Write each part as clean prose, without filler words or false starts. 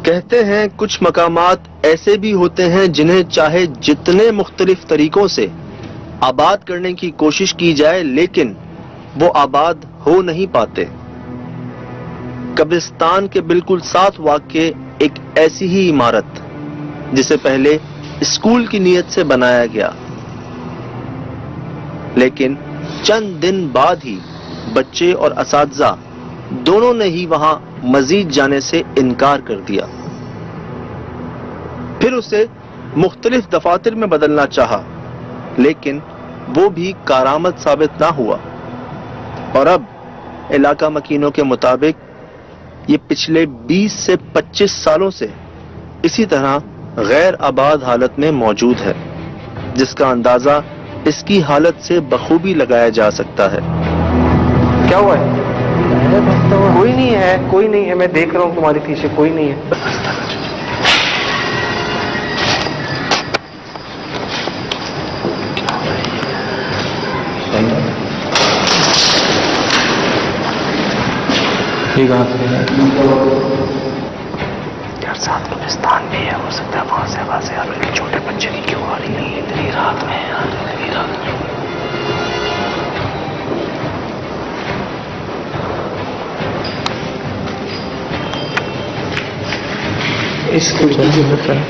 कहते हैं कुछ मकामात ऐसे भी होते हैं जिन्हें चाहे जितने मुख्तलिफ तरीकों से आबाद करने की कोशिश की जाए लेकिन वो आबाद हो नहीं पाते। कब्रिस्तान के बिल्कुल साथ वाक़े एक ऐसी ही इमारत जिसे पहले स्कूल की नीयत से बनाया गया, लेकिन चंद दिन बाद ही बच्चे और असातिज़ा दोनों ने ही वहां मजीद जाने से इनकार कर दिया। फिर उसे मुख्तलिफ दफातर में बदलना चाहा, लेकिन वो भी कारामद साबित ना हुआ और अब इलाका मकीनों के मुताबिक ये पिछले 20 से 25 सालों से इसी तरह गैर आबाद हालत में मौजूद है, जिसका अंदाजा इसकी हालत से बखूबी लगाया जा सकता है। क्या हुआ है? कोई नहीं है, कोई नहीं है, मैं देख रहा हूँ तुम्हारे पीछे कोई नहीं है। ये कहाँ से है? यार साथ कब्रिस्तान भी है, हो सकता है वहां से आवाज आ रही है। छोटे बच्चे की क्यों आ रही है इतनी रात में यार, इतनी रात में? इस खिड़की से होता है।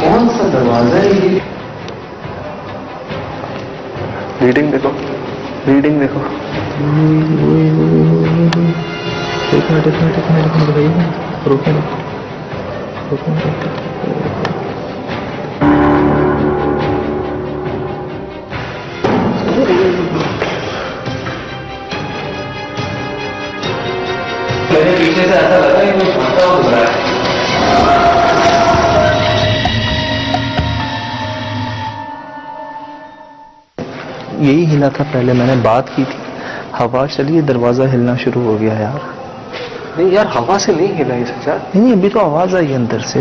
कौन सा दरवाजा है ये? रीडिंग देखो, रीडिंग देखो। देखना भैया, रुके ना। मेरे पीछे से ऐसा लगा कि कुछ भागता हुआ गुजरा है। यही हिला था, पहले मैंने बात की थी, हवा चली, दरवाजा हिलना शुरू हो गया यार। नहीं यार, हवा से नहीं हिला ये सच्चा। नहीं, अभी तो आवाज आई अंदर से।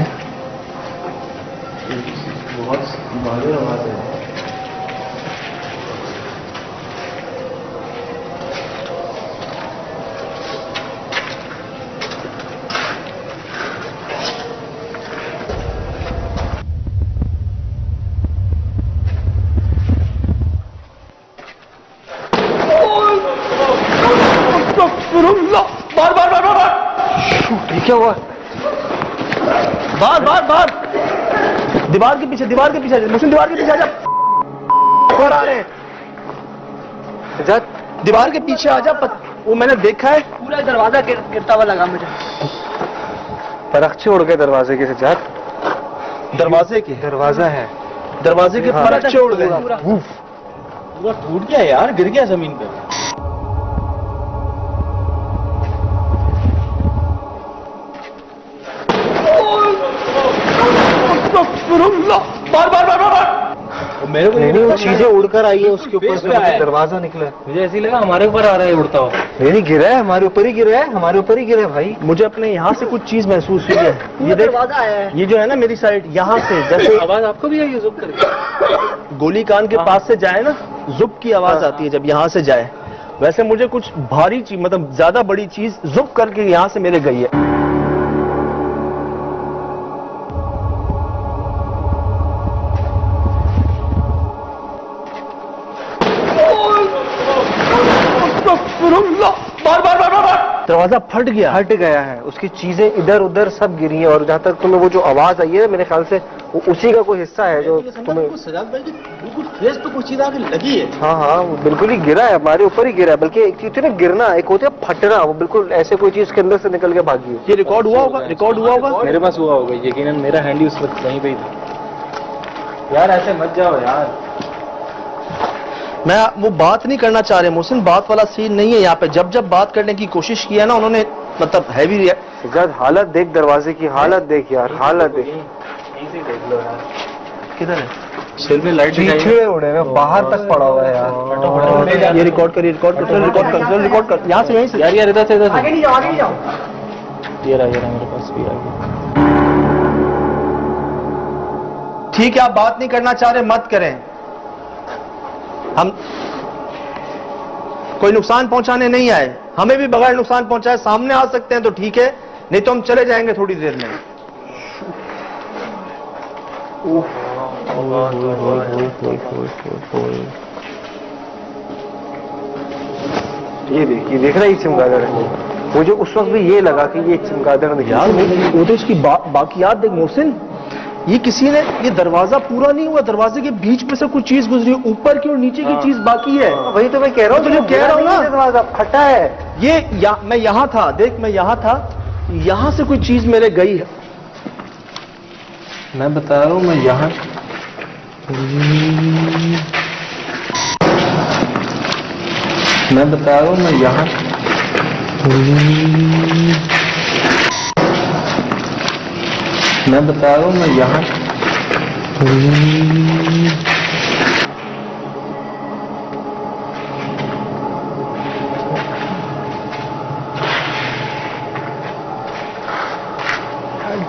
बहुत भारी आवाज है। क्या हुआ? बाहर दीवार के पीछे मुस्लिम दीवार के पीछे आ जा। और आ रहे हैं, दीवार के पीछे आ जा। वो मैंने देखा है, पूरा दरवाजा गिरता हुआ लगा मुझे। परखचे उड़ गए दरवाजे के सजाद। दरवाजे के दरवाजा है, दरवाजे के परखचे उड़ गए। पूरा टूट गया यार, गिर गया जमीन पे। मेरे को नहीं, चीजें उड़कर आई है उसके ऊपर से, दरवाजा निकला। मुझे ऐसी लगा हमारे ऊपर आ रहा है उड़ता हुआ। नहीं गिरा है, हमारे ऊपर ही गिरा है, हमारे ऊपर ही गिरा है भाई। मुझे अपने यहाँ से कुछ चीज महसूस हुई है। ये दरवाजा है, ये जो है ना मेरी साइड, यहाँ से जैसे आवाज आपको भी आई है जुब करके? गोली कान के पास से जाए ना, जुब की आवाज आती है जब यहाँ से जाए। वैसे मुझे कुछ भारी चीज, मतलब ज्यादा बड़ी चीज जुब करके यहाँ से मेरे गई है। दरवाजा फट गया है, उसकी चीजें इधर उधर सब गिरी हैं। और जहाँ तक तुम्हें वो जो आवाज आई है, मेरे ख्याल से वो उसी का कोई हिस्सा है जो तुम्हें। सजाद भाई बिल्कुल फेस पे कुछ चीज आके लगी है। हाँ, वो बिल्कुल ही गिरा है, हमारे ऊपर ही गिरा है। बल्कि एक चीज थी ना गिरना, एक होती है फटना, वो बिल्कुल ऐसे कोई चीज के अंदर से निकल के भागी है। ये रिकॉर्ड हुआ होगा। मेरे पास हुआ होगा यकीनन, मेरा हैंड ही उस वक्त वहीं पे ही था। यार ऐसे मत जाओ यार। मैं वो बात नहीं करना चाह रहे मोहसिन, बात वाला सीन नहीं है यहाँ पे। जब बात करने की कोशिश की है ना उन्होंने, मतलब हैवी रियाक्ट। हालत देख दरवाजे की, हालत देख यार, हालत देख। देख लो यार, किधर है? सिर में लाइट पीछे उड़े हुए, बाहर तक पड़ा हुआ है यार। ये रिकॉर्ड कर, रिकॉर्ड कर यहाँ से, यहीं से। यार इधर से आगे नहीं जाओ। ये रहा मेरे पास भी आ गया। ठीक है, आप बात नहीं करना चाह रहे, मत करें। हम कोई नुकसान पहुंचाने नहीं आए, हमें भी बगैर नुकसान पहुंचाए सामने आ सकते हैं तो ठीक है, नहीं तो हम चले जाएंगे थोड़ी देर में। ये देख रहा है चमगादड़ है। मुझे उस वक्त भी ये लगा कि ये चमगादड़ यार वो तो इसकी बाकियात देख मोहसिन, ये किसी ने, ये दरवाजा पूरा नहीं हुआ, दरवाजे के बीच में से कुछ चीज गुजरी, ऊपर की और नीचे की चीज बाकी है। वही तो मैं कह रहा हूँ, तो कह रहा हूँ ना, दरवाजा फटा है। ये मैं यहाँ था, देख मैं यहाँ था, यहाँ से कोई चीज मेरे गई है। मैं बता रहा हूँ, मैं यहाँ, मैं बता रहा हूँ, मैं यहाँ, मैं बता रहा हूँ, मैं यहाँ,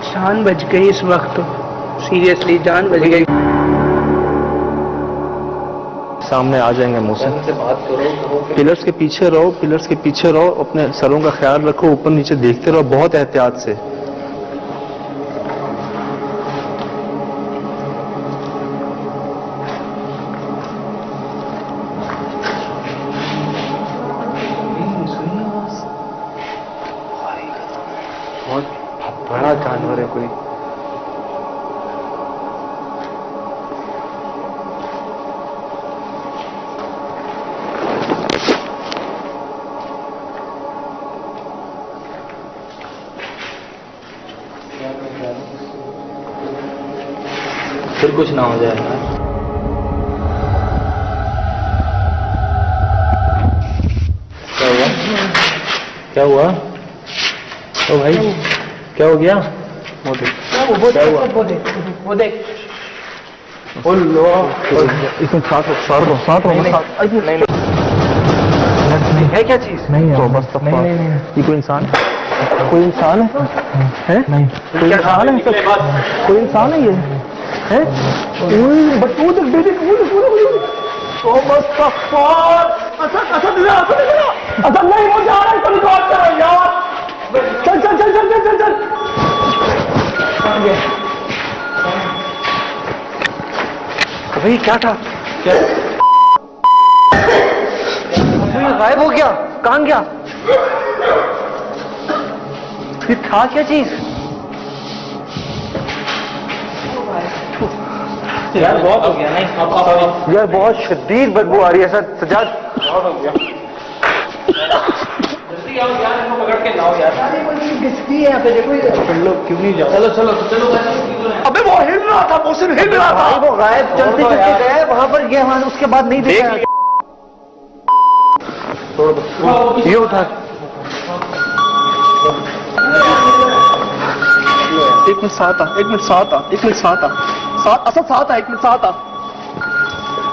जान बच गई इस वक्त, तो सीरियसली जान बच गई। सामने आ जाएंगे मोहसिन से बात करो, पिलर्स के पीछे रहो, पिलर्स के पीछे रहो, अपने सरों का ख्याल रखो, ऊपर नीचे देखते रहो बहुत एहतियात से। बहुत बड़ा जानवर है कोई। फिर कुछ ना हो जाए। क्या हुआ? क्या हुआ? ओ भाई क्या हो गया? वो देख, क्या हुआ? वो देख इसमें साथ है क्या चीज? नहीं है, बस नहीं, ये कोई इंसान, कोई इंसान है? नहीं, कोई इंसान है, कोई इंसान है ये है? बट वो देख बेटे, अच्छा नहीं, वो जा रहा है, तो रिकॉर्ड करो यार, चल चल चल चल चल चल भाई क्या था? क्या गायब हो गया? कहां गया? ये था क्या चीज? यार बहुत हो गया। नहीं यार बहुत शदीद बदबू आ रही है सर। सजाद बहुत हो गया। जल्दी आओ यार, इनको पकड़ के लाओ यार। किसकी है यहाँ पे? देखो तुम लोग क्यों नहीं जाओ? चलो चलो चलो। अबे वो हिल रहा था, मोहसिन हिल रहा था। वो गायब चलते चलते गए वहां पर, गए वहां, उसके बाद नहीं देखा। ये उठा, एक मिनट साथ आ, एक मिनट साथ आ, एक मिनट साथ आ, साथ आ, एक मिनट साथ आ,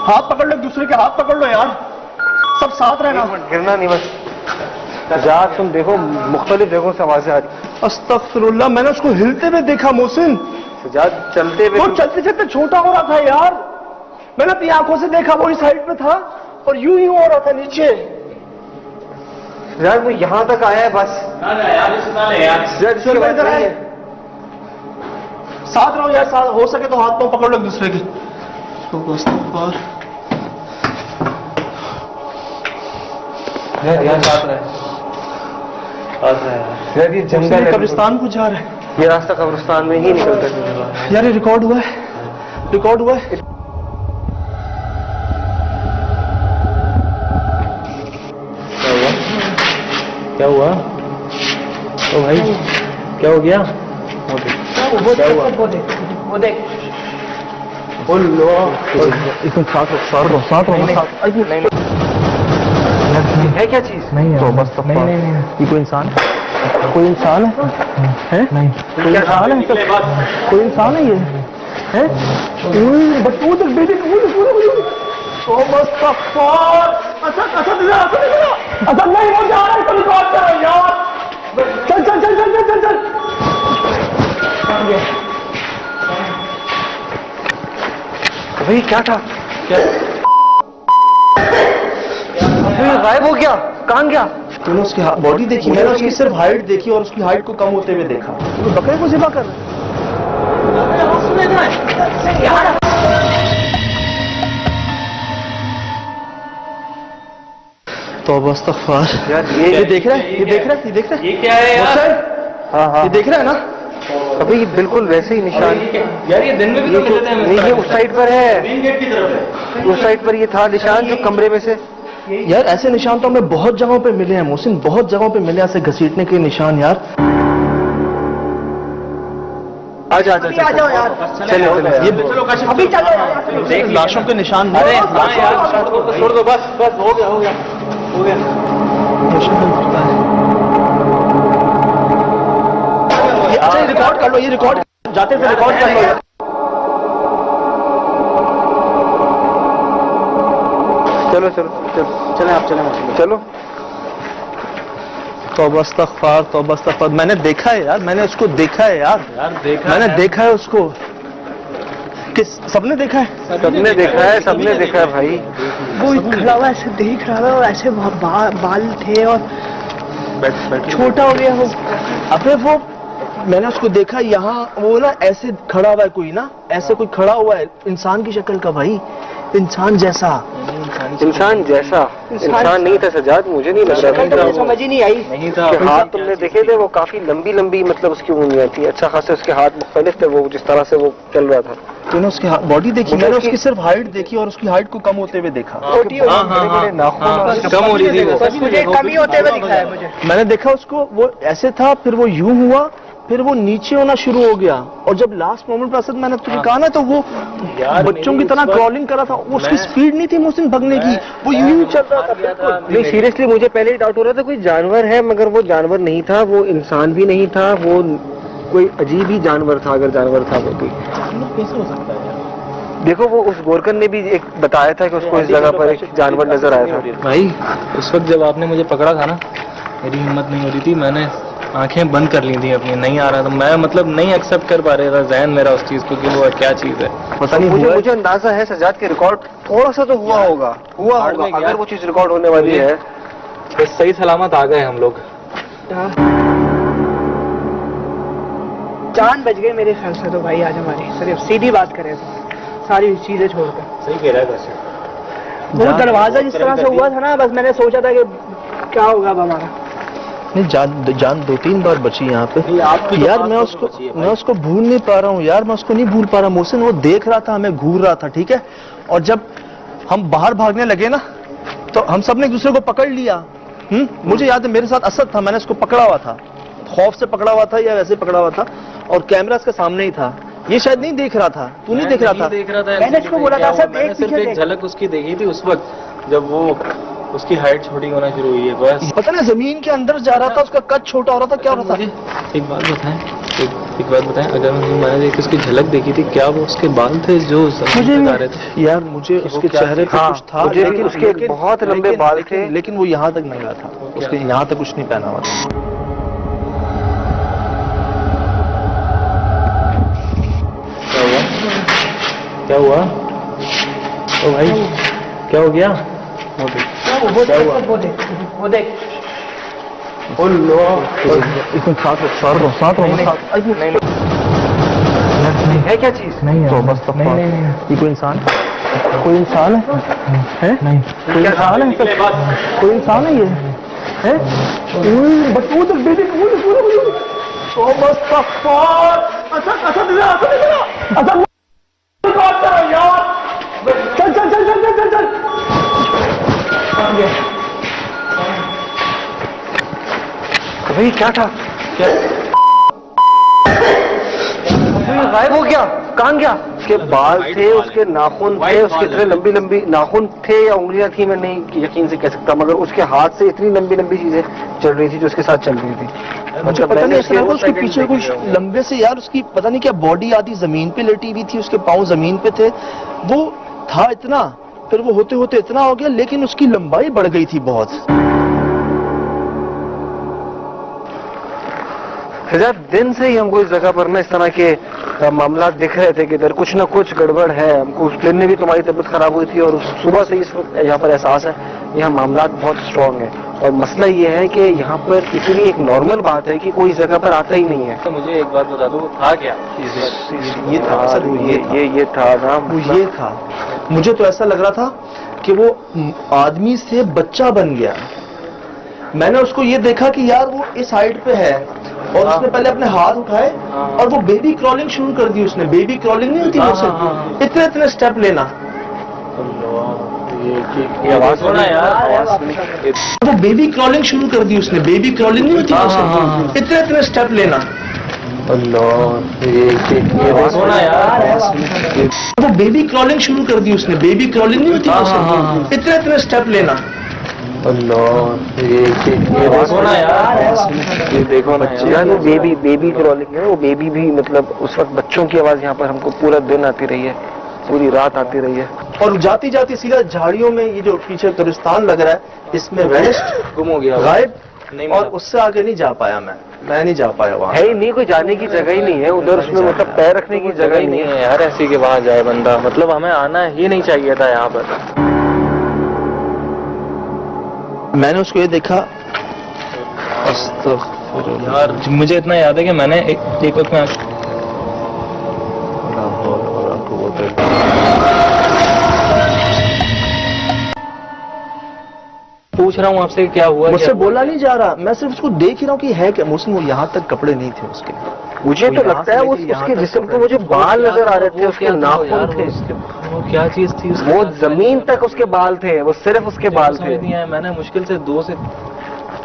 हाथ पकड़ लो, एक दूसरे के हाथ पकड़ लो यार, सब साथ रहना। गिरना नहीं बस। सजाद तुम देखो, मुख्तलिफ जगहों से आवाजें आ रही। अस्तगफिरुल्लाह, मैंने उसको हिलते हुए देखा मोहसिन। सजाद चलते हुए, वो चलते चलते छोटा हो रहा था यार, मैंने अपनी आंखों से देखा, वो इस साइड में था और यूं ही हो रहा था नीचे। सजाद वो यहां तक आया है बस। सजाद इसके बाद नहीं है। साथ रहो यार, साथ हो सके तो हाथ पांव पकड़ लो एक दूसरे के। यार साथ रहे, यार ये जंगल है, कब्रिस्तान को जा रहा है। ये रास्ता कब्रिस्तान में ही निकलता है। यार ये रिकॉर्ड हुआ है, रिकॉर्ड हुआ है। क्या हुआ? ओ भाई क्या हो गया? वो देख इसमें साथ है क्या चीज? नहीं है, तो बस नहीं, ये कोई इंसान, कोई इंसान है? नहीं, कोई इंसान है, कोई इंसान है ये है? बट वो देख बेटे, अच्छा नहीं, वो जा रहा है, तो रिकॉर्ड करो यार, चल चल चल चल चल चल। भाई क्या था? क्या गायब हो गया? कहां गया? तूने उसकी बॉडी देखी? मैंने उसकी सिर्फ हाइट देखी और उसकी हाइट को कम होते हुए देखा। तो बकरे को ज़िबा कर तो अस्तगफार। यार ये देख रहा है, ये देख रहा है, ये देख रहा है, ये क्या है यार? हाँ हाँ ये देख रहा है ना? अभी ये बिल्कुल वैसे ही निशान। यार ये दिन में भी तो मिले थे हमें। नहीं, ये उस साइड पर है, मेन गेट की तरफ है। उस साइड पर ये था निशान जो कमरे में से। यार ऐसे निशान तो हमें बहुत जगहों पे मिले हैं मोहसिन, बहुत जगहों पे मिले ऐसे घसीटने के निशान यार। आ जाओ यार, चलो ये अभी चलो देख लाशों के निशान। अरे हाँ यार, छोड़ दो बस बस, हो गया हो गया हो गया। ये अच्छा ये रिकॉर्ड कर लो, ये रिकॉर्ड जाते थे रिकॉर्ड कर लो यार। चलो चलो चलो चले आप, चले चलो। तौबा इस्तग़फ़ार। मैंने देखा है यार, मैंने उसको देखा है यार, मैंने देखा है उसको। किस सबने देखा है? सबने देखा है, सबने देखा है भाई। वो खड़ा हुआ ऐसे देख रहा था और ऐसे बाल थे और छोटा हो गया वो। अबे वो मैंने उसको देखा यहाँ, वो ना ऐसे खड़ा हुआ है कोई ना, ऐसे कोई खड़ा हुआ है इंसान की शक्ल का भाई, इंसान जैसा। इंसान नहीं था सजाद, मुझे नहीं लग रहा था। समझ ही नहीं आई। नहीं था। उसके हाथ तुमने देखे थे, वो काफी लंबी लंबी, मतलब उसकी उंगलियां थी, अच्छा खासे उसके हाथ मुख्तलिफ थे, वो जिस तरह से वो चल रहा था। तूने उसकी बॉडी देखी? मैंने उसकी सिर्फ हाइट देखी और उसकी हाइट को कम होते हुए देखा। बड़े नाखून कम हो रही थी वो। मुझे कमी होते हुए दिखा है मुझे। मैंने देखा उसको, वो ऐसे था, फिर वो यूं हुआ, फिर वो नीचे होना शुरू हो गया, और जब लास्ट मोमेंट पर असद मैंने तुझे कहा ना, तो वो बच्चों की तरह क्रॉलिंग कर रहा था। वो उसकी स्पीड नहीं थी मुझसे भगने की, वो यूं चल रहा था बिल्कुल। नहीं, सीरियसली मुझे पहले ही डाउट हो रहा था कोई जानवर है, मगर वो जानवर नहीं था, वो इंसान भी नहीं था, वो कोई अजीब ही जानवर था, अगर जानवर था वो कोई। कैसे हो सकता है? देखो वो उस गोरकन ने भी एक बताया था कि उसको इस जगह पर एक जानवर नजर आया था। भाई उस वक्त जब आपने मुझे पकड़ा था ना, मेरी हिम्मत नहीं हो रही थी, मैंने आंखें बंद कर ली थी अपनी, नहीं आ रहा था मैं, मतलब नहीं एक्सेप्ट कर पा रहा था जहन मेरा उस चीज को कि वो क्या चीज है। पता नहीं मुझे अंदाजा है सजाद के रिकॉर्ड थोड़ा सा तो हुआ होगा अगर वो चीज रिकॉर्ड होने वाली है। तो सही सलामत आ गए हम लोग। जान बच गई मेरे ख्याल से तो भाई आज हमारी, सिर्फ सीधी बात करें तो सारी चीजें छोड़कर। सही कह रहा है वैसे। वो दरवाजा जिस तरह से हुआ था ना, बस मैंने सोचा था कि क्या होगा अब हमारा। नहीं, जान 2-3 बार बची यहाँ पे यार। मैं उसको भूल नहीं पा रहा हूँ यार, मैं उसको नहीं भूल पा रहा। मोहसिन वो देख रहा था, हमें घूर रहा था, ठीक है, और जब हम बाहर भागने लगे ना, तो हम सब ने एक दूसरे को पकड़ लिया। मुझे याद है मेरे साथ असद था, मैंने उसको पकड़ा हुआ था, खौफ से पकड़ा हुआ था या वैसे पकड़ा हुआ था, और कैमरा उसके सामने ही था। ये शायद नहीं देख रहा था, तू नहीं देख रहा था? मैंने उसको बोला था सर मैंने सिर्फ एक झलक उसकी देखी थी उस वक्त जब वो उसकी हाइट छोटी होना शुरू हुई है, बस। पता नहीं जमीन के अंदर जा रहा था, उसका कद छोटा हो रहा था, क्या हो रहा था? एक बात बताएं, अगर मैंने उसकी झलक देखी थी, क्या वो उसके बाल थे जो मुझे आ रहे थे? यार मुझे उसके चेहरे पे कुछ था, लेकिन उसके बहुत लंबे बाल थे, लेकिन वो यहाँ तक नहीं था, उसके यहाँ तक कुछ नहीं पहना हुआ था। क्या हुआ ओ भाई, क्या हो गया? वो देख है क्या चीज? नहीं तो बस ये कोई इंसान है? नहीं, कोई इंसान है, कोई इंसान है ये है? बस भाई क्या था? गायब हो गया, कहाँ गया? उसके बाल थे, उसके नाखून थे, उसके इतने लंबी लंबी नाखून थे या उंगलियां थी, मैं नहीं यकीन से कह सकता, मगर उसके हाथ से इतनी लंबी लंबी चीजें चल रही थी जो उसके साथ चल रही थी। मुझे पता नहीं ऐसा लगा उसके पीछे कुछ लंबे से यार, उसकी पता नहीं क्या बॉडी आधी जमीन पे लेटी हुई थी, उसके पाँव जमीन पे थे, वो था इतना, फिर वो होते होते इतना हो गया, लेकिन उसकी लंबाई बढ़ गई थी बहुत। सजाद, दिन से ही हमको इस जगह पर ना इस तरह के मामला दिख रहे थे कि इधर कुछ ना कुछ गड़बड़ है। हमको उस दिन में भी तुम्हारी तबीयत खराब हुई थी और सुबह से इस वक्त यहाँ पर एहसास है यहाँ मामला बहुत स्ट्रांग है। और मसला ये है कि यहाँ पर इतनी एक नॉर्मल बात है कि कोई इस जगह पर आता ही नहीं है। तो मुझे एक बात बता दो, वो था क्या? ये था सर, ये था ना, वो ये था। मुझे तो ऐसा लग रहा था कि वो आदमी से बच्चा बन गया। मैंने उसको ये देखा कि यार वो इस साइड पे है और उसने पहले अपने हाथ उठाए और वो बेबी क्रॉलिंग शुरू कर दी उसने। बेबी क्रॉलिंग नहीं होती वो, इतने इतने स्टेप लेना। ये आवाज सुना यार, वो बेबी क्रॉलिंग शुरू कर दी उसने। बेबी क्रॉलिंग नहीं होती वो, इतने इतने स्टेप लेना। ये आवाज सुना यार, वो बेबी क्रॉलिंग शुरू कर दी उसने। बेबी क्रॉलिंग नहीं होती वो, इतने इतने स्टेप लेना। ये आवाज सुना यार, ये देखो ना यार, वो बेबी क्रॉलिंग है। वो बेबी भी मतलब उस वक्त बच्चों की आवाज यहाँ पर हमको पूरा दिन आती रही है, पूरी रात आती रही है। और जाती जाती सीधा झाड़ियों में, ये जो पीछे कब्रिस्तान लग रहा है, इसमें वेस्ट गुम हो गया, गायब। और उससे आगे नहीं जा पाया मैं नहीं जा पाया वहाँ। है ही नहीं, कोई जाने की जगह ही नहीं है उधर, उसमें मतलब पैर रखने की जगह ही नहीं है यार ऐसी के वहां जाए बंदा। मतलब हमें आना ही नहीं चाहिए था यहाँ पर। मैंने उसको ये देखा, यार मुझे इतना याद है कि मैंने एक वक्त में पूछ रहा हूँ आपसे क्या हुआ। मुझसे बोला नहीं जा रहा, मैं सिर्फ उसको देख ही रहा हूँ कि है क्या। मुझसे वो यहाँ तक कपड़े नहीं थे उसके। मुझे तो लगता है उसके जिस्म पे मुझे बाल नजर आ रहे थे, उसके नाखून थे। वो क्या चीज थी? वो जमीन तक उसके बाल थे, वो सिर्फ उसके बाल थे। मैंने मुश्किल से 2 से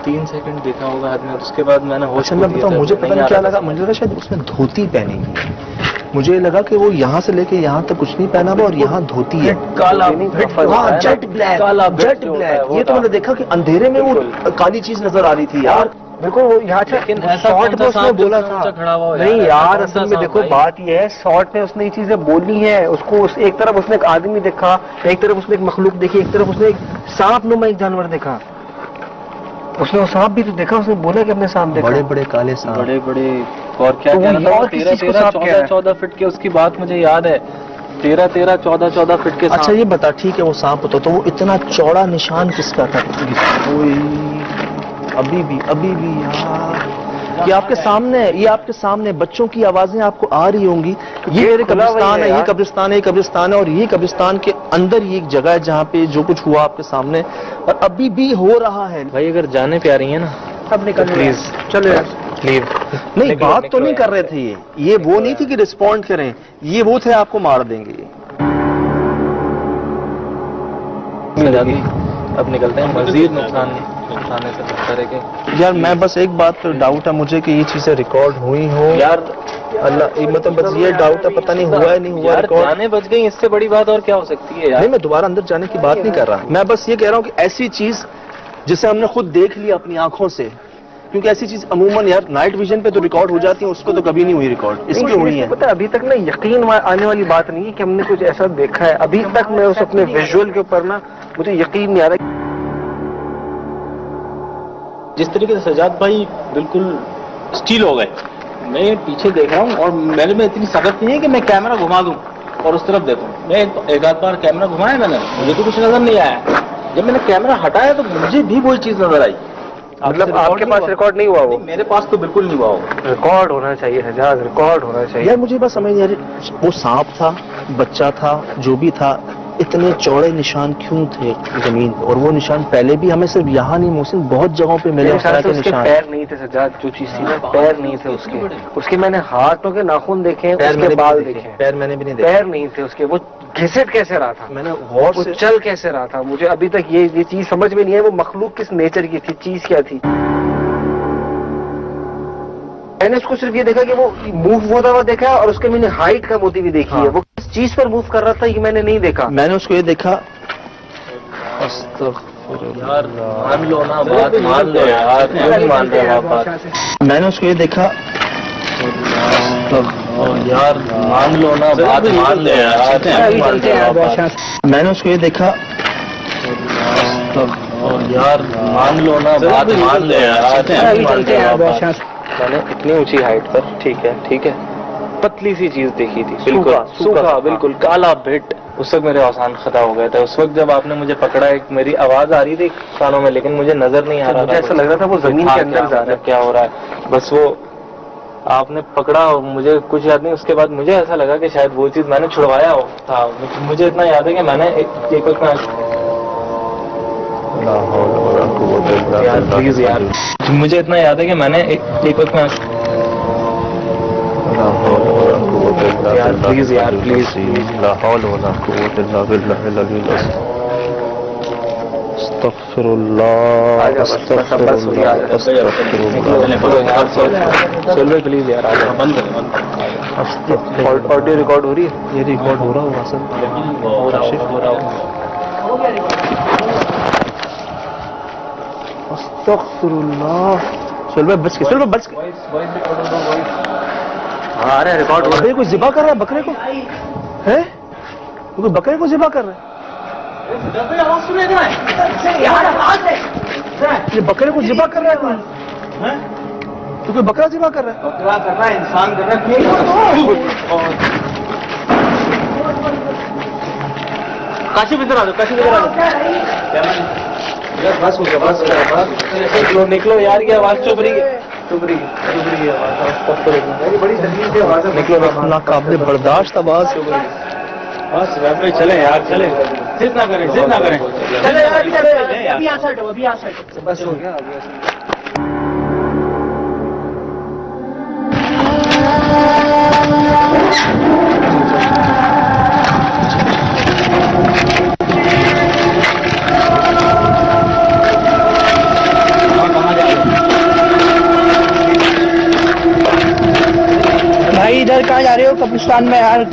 3 सेकंड देखा होगा आदमी, और उसके बाद मैंने होश में बताऊं, मुझे पता नहीं क्या लगा। मुझे लगा शायद उसने धोती पहनी है। मुझे लगा कि वो यहाँ से लेके यहाँ तक कुछ नहीं पहना हुआ और यहाँ धोती है काला, जेट ब्लैक, जेट ब्लैक। ये तो मैंने देखा कि अंधेरे में वो काली चीज नजर आ रही थी यार। देखो वो यहाँ शॉर्ट में उसने बोला था। नहीं यार, असल में देखो बात ये है, शॉर्ट में उसने ये चीजें बोली है। उसको एक तरफ उसने एक आदमी देखा, एक तरफ उसने एक मखलूक देखी, एक तरफ उसने एक सांप नुमा एक जानवर देखा। उसने वो सांप भी तो देखा, उसने बोला कि अपने सांप देखा, बड़े बड़े काले सांप, बड़े बड़े। और क्या तो 13-14 फीट के, उसकी बात मुझे याद है। 13-14 फीट के। अच्छा ये बता, ठीक है वो सांप तो वो इतना चौड़ा निशान किसका था? अभी भी यार, ये आपके सामने है, ये आपके सामने बच्चों की आवाजें आपको आ रही होंगी। ये कब्रिस्तान है, ये कब्रिस्तान है, ये कब्रिस्तान है, और ये कब्रिस्तान के अंदर ही एक जगह है जहाँ पे जो कुछ हुआ आपके सामने और अभी भी हो रहा है। भाई अगर जाने पे आ रही है ना, अब निकल प्लीज चलो यार, प्लीज। नहीं बात तो नहीं कर रहे थे ये वो नहीं थी कि रिस्पॉन्ड करें, ये वो थे आपको मार देंगे। अब निकलते हैं, मजीद नुकसान उठाने से बेहतर है कि यार मैं बस एक बात पर डाउट है मुझे कि ये चीजें रिकॉर्ड हुई हो यार। अल्लाह, मतलब बस ये डाउट है, पता नहीं हुआ है नहीं हुआ रिकॉर्ड। जाने बच गई, इससे बड़ी बात और क्या हो सकती है यार। नहीं मैं दोबारा अंदर जाने की बात नहीं कर रहा, मैं बस ये कह रहा हूँ कि ऐसी चीज जिसे हमने खुद देख लिया अपनी आंखों से, क्योंकि ऐसी चीज अमूमन यार नाइट विजन पे तो रिकॉर्ड हो जाती है, उस पर तो कभी नहीं हुई रिकॉर्ड, इस पे हुई है। पता है अभी तक ना यकीन आने वाली बात नहीं है कि हमने कुछ ऐसा देखा है। अभी तक मैं उस अपने विजुअल के ऊपर ना मुझे यकीन नहीं आ रहा। जिस तरीके से सजाद भाई बिल्कुल स्टील हो गए, मैं पीछे देख रहा हूँ और मेरे में इतनी सकत नहीं है कि मैं कैमरा घुमा दूं और उस तरफ देखूं। मैं एक आध बार कैमरा घुमाया मैंने, मुझे तो कुछ नजर नहीं आया। जब मैंने कैमरा हटाया तो मुझे भी वही चीज नजर आई। मतलब आपके पास रिकॉर्ड नहीं हुआ? वो मेरे पास तो बिल्कुल नहीं हुआ। वो रिकॉर्ड होना चाहिए सजाद, रिकॉर्ड होना चाहिए यार। मुझे बस समझ नहीं आ रही, वो सांप था, बच्चा था, जो भी था, इतने चौड़े निशान क्यों थे जमीन पे? और वो निशान पहले भी हमें सिर्फ यहाँ नहीं मोहसिन बहुत जगहों पे मिले उस तरह के निशान। पैर नहीं थे सजाद, जो चीज थी ना, पैर नहीं थे उसके मैंने हाथों के नाखून देखे, उसके बाल देखे, पैर मैंने भी नहीं देखे। पैर नहीं थे उसके। वो घिसट कैसे रहा था, मैंने गौर वो से चल कैसे रहा था, मुझे अभी तक ये चीज समझ में नहीं है। वो मखलूक किस नेचर की थी, चीज क्या थी? मैंने उसको सिर्फ ये देखा कि वो मूव होता हुआ देखा और उसके मैंने हाइट का मोती भी देखी है। वो किस चीज पर मूव कर रहा था ये मैंने नहीं देखा। मैंने उसको ये देखा, यार मान लो ना बात, मान लो यार, क्यों मान रहे हो आप बात? मैंने उसको ये देखा, यार मान लो ना बात, मान लो यार, क्यों मान रहे हो आप बात? मैंने उसको ये देखा, यार मान लो ना बात, मान लो यार, क्यों मान रहे हो आप बात? मैंने इतनी ऊंची हाइट पर, ठीक है, पतली सी चीज देखी थी, बिल्कुल सूखा, बिल्कुल काला भिट। उस वक्त मेरे औसान खता हो गए थे। उस वक्त जब आपने मुझे पकड़ा, एक मेरी आवाज आ रही थी कानों में, लेकिन मुझे नजर नहीं आ रहा था। ऐसा लग रहा था वो जमीन के अंदर जा रहा है, क्या हो रहा है। बस वो आपने पकड़ा और मुझे कुछ याद नहीं। उसके बाद मुझे ऐसा लगा कि शायद वो चीज मैंने छुड़वाया था। मुझे इतना याद है कि मैंने एक वक्त यार प्लीज यार, मुझे इतना याद है कि मैंने एक वक्त यार प्लीज ला हौल वला कुव्वत इल्ला बिल्लाहिल अलील अज़ीम। अस्तगफिरुल्लाह, अस्तगफिरुल्लाह, अस्तगफिरुल्लाह। प्लीज यार आ जाओ, बंद करो। ऑडियो रिकॉर्ड हो रही है? ये रिकॉर्ड हो रहा होगा सर, हो रहा होगा। अस्तगफिरुल्लाह। चल बच के हाँ, अरे रिकॉर्ड हो रहा है। कोई ज़िबा कर रहा है बकरे को, है कोई बकरे को ज़िबा कर रहा है। ये बकरे को ज़िबा कर रहा है कोई, तो कोई बकरा ज़िबा कर रहा है। बकरा कर रहा है, इंसान कर रहा है। काशिफ इधर आ जाओ, काशिफ इधर आ जाओ। बस हो गया, बस निकलो यार, की आवाज चुभ रही है, बड़ी तकलीफ से आवाज निकलो, नाकाबिल बर्दाश्त आवाज। बस पे चले यार, चले, जिद ना करें, चले यार, अभी यहाँ से बस हो गया। भाई इधर कहाँ जा रहे हो? कब्रिस्तान में यार।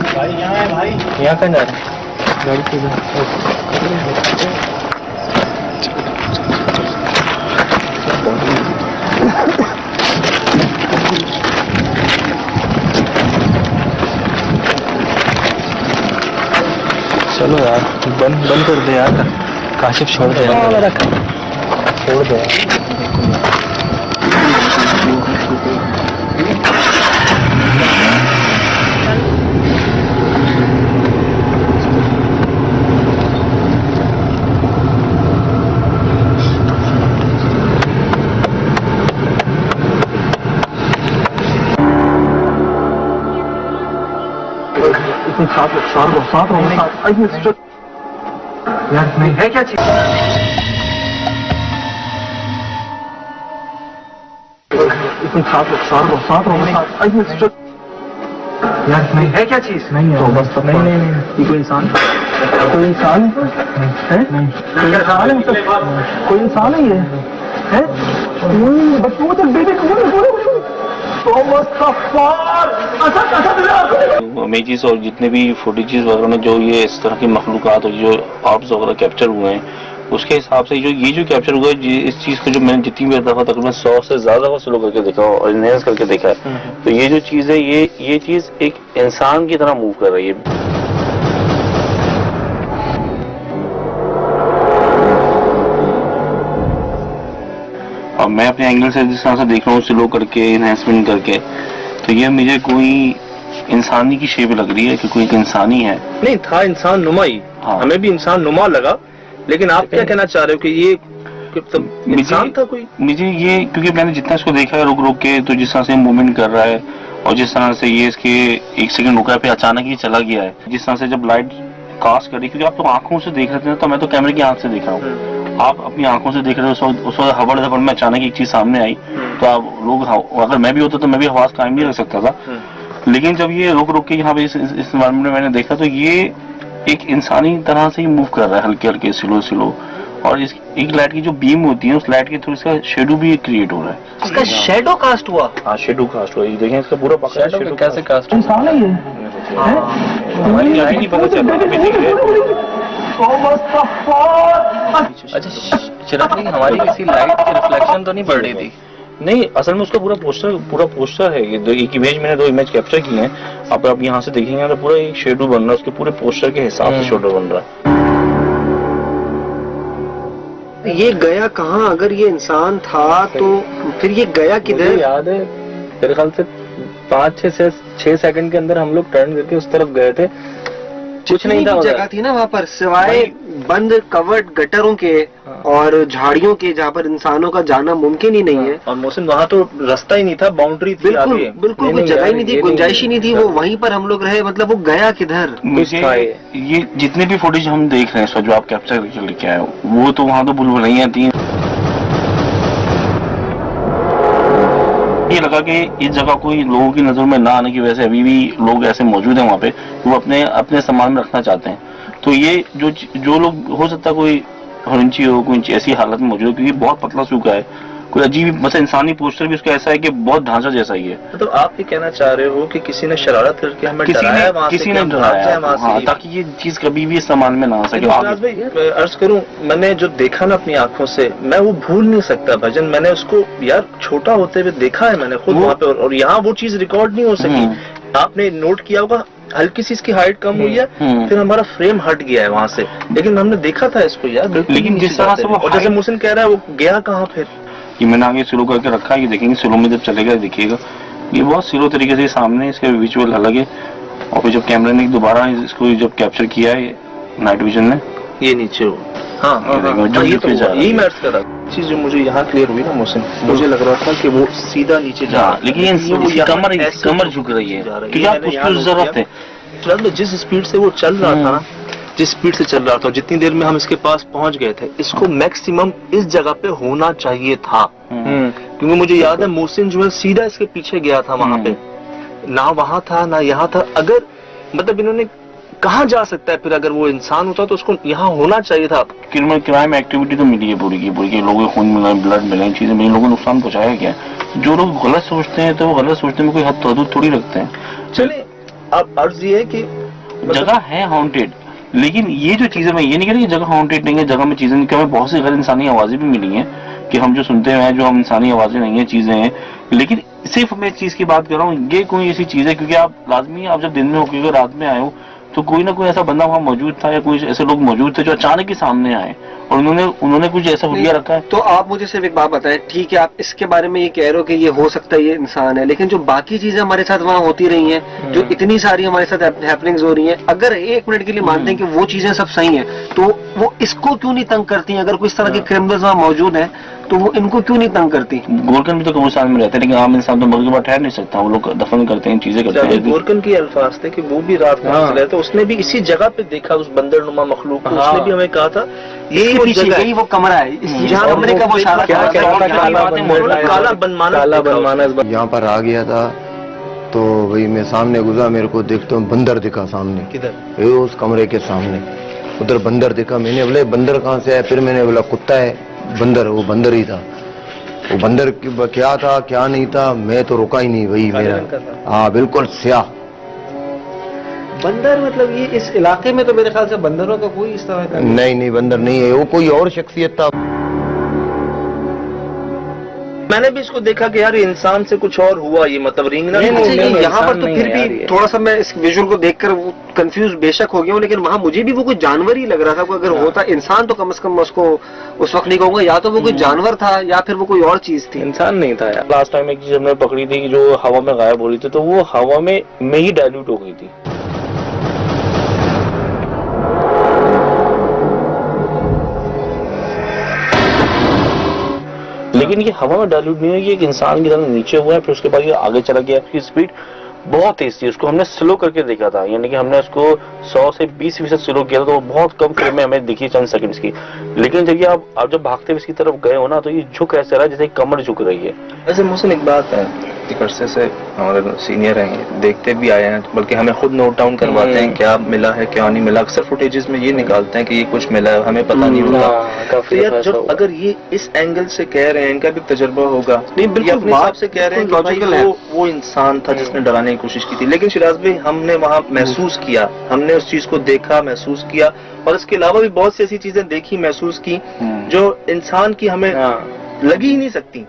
भाई यहाँ है भाई, यहाँ कहाँ जा रहे हैं? गाड़ी पे चलो यार, बंद कर दे यार, काशिफ छोड़ दे यार, छोड़ दे यार। साथ यार, नहीं है क्या चीज? यार, नहीं है क्या चीज? नहीं है, बस नहीं, कोई इंसान है? कोई इंसान है? कोई इंसान है ये? है? बच्चों तक बेटे इमेजेस और जितने भी फुटेजेस वगैरह में जो ये इस तरह की मखलूक़ात और जो ऑब्स वगैरह कैप्चर हुए हैं, उसके हिसाब से जो कैप्चर हुआ है, इस चीज़ को जो मैंने जितनी भी दफ़ा तकरीबन 100 से ज़्यादा दफ़ा स्लो करके देखा और इनहेंस करके देखा है, तो ये जो चीज़ है, ये चीज़ एक इंसान की तरह मूव कर रही है। और मैं अपने एंगल से जिस तरह से देख रहा हूँ, स्लो करके, इनहेंसमेंट करके, तो ये मुझे कोई इंसानी की शेप लग रही है कि कोई एक इंसानी है। नहीं था, इंसान नुमा ही। हाँ। हमें भी इंसान नुमा लगा, लेकिन आप क्या कहना चाह रहे हो कि ये इंसान था कोई? मुझे ये, क्योंकि मैंने जितना इसको देखा है रुक के, तो जिस तरह से मूवमेंट कर रहा है और जिस तरह से ये इसके एक सेकंड रुका है, फिर अचानक ये चला गया है, जिस तरह से जब लाइट कास्ट करी, क्योंकि आप तो आंखों से देख रहे थे, तो मैं तो कैमरे की आंख से देख रहा हूँ, आप अपनी आंखों से देख रहे हो। उस वक्त हबड़ धबड़ में अचानक एक चीज सामने आई, तो आप लोग, अगर मैं भी होता तो मैं भी आवाज कायम नहीं रख सकता था। लेकिन जब ये रुक के यहाँ पे इस एनवायरमेंट में मैंने देखा, तो ये एक इंसानी तरह से ही मूव कर रहा है, हल्के हल्के, स्लो, और इस एक लाइट की जो बीम होती है, उस लाइट के थ्रू इसका शेडो भी क्रिएट हो रहा है। इसका शेडो कास्ट हुआ? हाँ, शेडो कास्ट हुआ। ये देखें, इसका पूरा शेडो कैसे कास्ट हुआ। इंसान है ये? हमारी लाइट नहीं पता चल रहा। अच्छा चिराग जी, हमारी किसी लाइट की रिफ्लेक्शन तो नहीं पड़ रही थी? नहीं, असल में उसका पूरा पोस्टर है। ये एक इमेज, मैंने 2 इमेज कैप्चर किए हैं। आप यहाँ से देखेंगे तो पूरा एक शेडो बन रहा है, उसके पूरे पोस्टर के हिसाब से शेडो बन रहा है। ये गया कहाँ? अगर ये इंसान था तो फिर ये गया किधर? मुझे याद है मेरे ख्याल से 5-6 सेकंड के अंदर हम लोग टर्न करके उस तरफ गए थे, कुछ नहीं था। जगह थी ना वहाँ पर सिवाय बंद कवर्ड गटरों के और झाड़ियों के, जहाँ पर इंसानों का जाना मुमकिन ही नहीं है। और मोहसिन वहाँ तो रास्ता ही नहीं था, बाउंड्री थी, बिल्कुल बिल्कुल कोई जगह ही नहीं थी, गुंजाइश ही नहीं थी, वो वहीं पर हम लोग रहे। मतलब वो गया किधर? मुझे ये जितने भी फुटेज हम देख रहे हैं जो आप कैप्चर करके लेके आए हो, वो तो वहाँ तो भूलभुलैया थी। ये लगा कि इस जगह कोई लोगों की नजर में ना आने की वजह से अभी भी लोग ऐसे मौजूद हैं वहाँ पे, वो अपने सामान में रखना चाहते हैं। तो ये जो लोग, हो सकता है कोई हरिंची हो, कोई ऐसी हालत में मौजूद हो, क्योंकि बहुत पतला सूखा है, कोई अजीब मतलब इंसानी पोस्टर भी उसका ऐसा है कि बहुत ढांचा जैसा ही है। मतलब आप ये कहना चाह रहे हो कि किसी ने शरारत करके हमें डराया वहाँ से, किसी ने डराया, हाँ, ताकि ये चीज कभी भी सामान में ना आ सके। अर्ज करूं, मैंने जो देखा ना अपनी आंखों से, मैं वो भूल नहीं सकता भजन। मैंने उसको यार छोटा होते हुए देखा है मैंने खुद वहाँ पे, और यहाँ वो चीज रिकॉर्ड नहीं हो सकी। आपने नोट किया होगा हल्की सी इसकी हाइट कम हुई है, फिर हमारा फ्रेम हट गया है वहाँ से, लेकिन हमने देखा था इसको यार। लेकिन जिस तरह से वो, और जैसे मोहसिन कह रहा है, वो गया कहाँ फिर? ये मैंने आगे स्लो करके रखा है, ये देखेंगे स्लो में जब चलेगा देखिएगा, ये बहुत स्लो तरीके से सामने, इसके विजुअल अलग है। और फिर जब कैमरे ने दोबारा इसको जब कैप्चर किया है नाइट विजन ने, ये नीचे हो, यही मैं अर्ज कर रहा था। चीज जो मुझे यहाँ क्लियर हुई ना मोहसिन, मुझे लग रहा था कि वो सीधा नीचे जा रहा है, लेकिन कमर झुक रही है क्योंकि आपको जरूरत है। जिस स्पीड से वो चल रहा था ना, जिस स्पीड से चल रहा था, जितनी देर में हम इसके पास पहुंच गए थे, इसको मैक्सिमम इस जगह पे होना चाहिए था। क्योंकि मुझे याद है मोहसिन जो है सीधा इसके पीछे गया था वहां पे, ना वहां था ना यहाँ था। अगर मतलब इन्होंने कहाँ जा सकता है फिर? अगर वो इंसान होता तो उसको यहाँ होना चाहिए था। क्राइम एक्टिविटी तो मिली है पूरी की पूरी, लोगों को खून मिला, ब्लड मिला, चीजें मिली, लोगों को नुकसान पहुंचाया गया। जो लोग गलत सोचते हैं तो वो गलत सोचने में कोई हद थोड़ी रखते हैं। चलिए, अब अर्ज ये है कि जगह है हॉन्टेड, लेकिन ये जो चीजें, मैं ये नहीं कह रही कि जगह हॉन्टेड नहीं है, जगह में चीजें, हमें बहुत सी गैर इंसानी आवाजें भी मिली हैं कि हम जो सुनते हैं जो हम इंसानी आवाजें नहीं है, चीजें हैं। लेकिन सिर्फ मैं इस चीज की बात कर रहा हूँ, ये कोई ऐसी चीज है, क्योंकि आप लाजमी आप जब दिन में हो, क्योंकि रात में आए हो, तो कोई ना कोई ऐसा बंदा वहां मौजूद था या कोई ऐसे लोग मौजूद थे जो अचानक ही सामने आए और उन्होंने कुछ ऐसा हुलिया रखा है। तो आप मुझे सिर्फ एक बात बताएं, ठीक है आप इसके बारे में ये कह रहे हो कि ये हो सकता है ये इंसान है, लेकिन जो बाकी चीजें हमारे साथ वहाँ होती रही हैं, जो इतनी सारी हमारे साथ हैपनिंग्स हो रही हैं, अगर एक मिनट के लिए मानते हैं कि वो चीजें सब सही हैं, तो वो इसको क्यों नहीं तंग करती हैं? अगर कोई इस तरह के क्रिमिनल्स वहाँ मौजूद हैं तो वो इनको क्यों नहीं तंग करती? गोरकन भी तो कब्रिस्तान में रहते हैं, लेकिन आम इंसान तो मर के बाद ठहर नहीं सकता, वो लोग दफन करते हैं, चीजें करते हैं। गोरकन की अल्फाज थे कि वो भी रात में रहे थे, उसने भी इसी जगह पे देखा उस बंदरनुमा मखलूक को, उसने भी हमें कहा था यही वो कमरा है जहाँ कमरे का वो इशारा काला बनमाना यहाँ पर आ गया था। तो वही मैं सामने गुजरा, मेरे को देखता हूँ बंदर दिखा सामने। किधर? उस कमरे के सामने उधर बंदर दिखा। मैंने बोले बंदर कहाँ से है? फिर मैंने बोला कुत्ता है, बंदर, वो बंदर ही था। वो बंदर क्या था क्या नहीं था मैं तो रुका ही नहीं, वही मेरा, हाँ बिल्कुल स्याह बंदर। मतलब ये इस इलाके में तो मेरे ख्याल से बंदरों का कोई इस तरह का नहीं बंदर नहीं है, वो कोई और शख्सियत था। मैंने भी इसको देखा कि यार ये इंसान से कुछ और हुआ, ये मतलब रिंगना यहाँ पर तो फिर भी थोड़ा सा मैं इस विजुअल को देखकर वो कंफ्यूज बेशक हो गया हूँ, लेकिन वहाँ मुझे भी वो कोई जानवर ही लग रहा था। कोई अगर होता इंसान तो कम से कम उसको उस वक्त नहीं कहूंगा, या तो वो कोई जानवर था या फिर वो कोई और चीज थी, इंसान नहीं था यार। लास्ट टाइम एक चीज हमने पकड़ी थी जो हवा में गायब हो रही थी, तो वो हवा में ही डाइल्यूट हो गई थी। लेकिन ये हवा में डाइल्यूट नहीं हुई, एक इंसान की तरह नीचे हुआ है, फिर उसके बाद ये आगे चला गया। उसकी स्पीड बहुत तेज थी, उसको हमने स्लो करके देखा था, यानी कि हमने उसको 100 से 20% स्लो किया था, तो वो बहुत कम फ्रेम में हमें दिखी, चंद सेकंड्स की। लेकिन जब आप जब भागते हुए इसकी तरफ गए हो ना, तो ये झुक ऐसा रहा जैसे कमर झुक रही है। ऐसे मोहसिन एक बात है, एक अरसे से हमारे सीनियर हैं, देखते भी आए हैं, बल्कि हमें खुद नोट डाउन करवाते हैं क्या मिला है क्या नहीं मिला। अक्सर फुटेजेस में ये निकालते हैं कि ये कुछ मिला है, हमें पता नहीं होगा। तो यार जब अगर ये इस एंगल से कह रहे हैं, इनका भी तजुर्बा होगा, नहीं बिल्कुल अपने हिसाब से कह रहे हैं कि भाई वो इंसान था जिसने डराने की कोशिश की थी। लेकिन शिराज भाई हमने वहाँ महसूस किया, हमने उस चीज को देखा, महसूस किया, और इसके अलावा भी बहुत सी ऐसी चीजें देखी, महसूस की जो इंसान की हमें लगी ही नहीं सकती।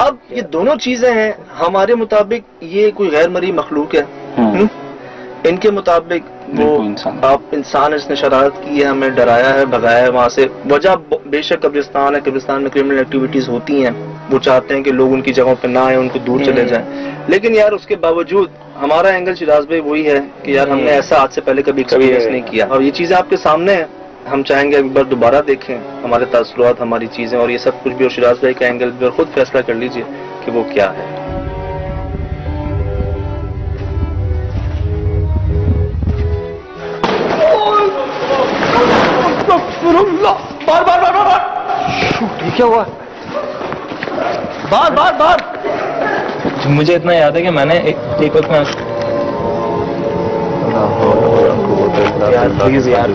अब ये दोनों चीजें हैं, हमारे मुताबिक ये कोई गैर मरी मखलूक है, इनके मुताबिक वो इंसान। आप इंसान इसने शरारत की है, हमें डराया है, भगाया है वहां से। वजह बेशक कब्रिस्तान है, कब्रिस्तान में क्रिमिनल एक्टिविटीज होती हैं, वो चाहते हैं कि लोग उनकी जगहों पे ना आए, उनको दूर चले जाएं। लेकिन यार उसके बावजूद हमारा एंगल शिराज भाई वही है कि यार हमने ऐसा आज से पहले कभी एक्सपीरियंस नहीं किया, और ये चीजें आपके सामने है। हम चाहेंगे एक बार दोबारा देखें हमारे तासुरात, हमारी चीजें और ये सब कुछ भी, और शिराज भाई का एंगल भी, और खुद फैसला कर लीजिए कि वो क्या है। बार बार बार बार बार क्या हुआ? बार बार बार। मुझे इतना याद है कि मैंने एक वक्त में यार प्लीज यार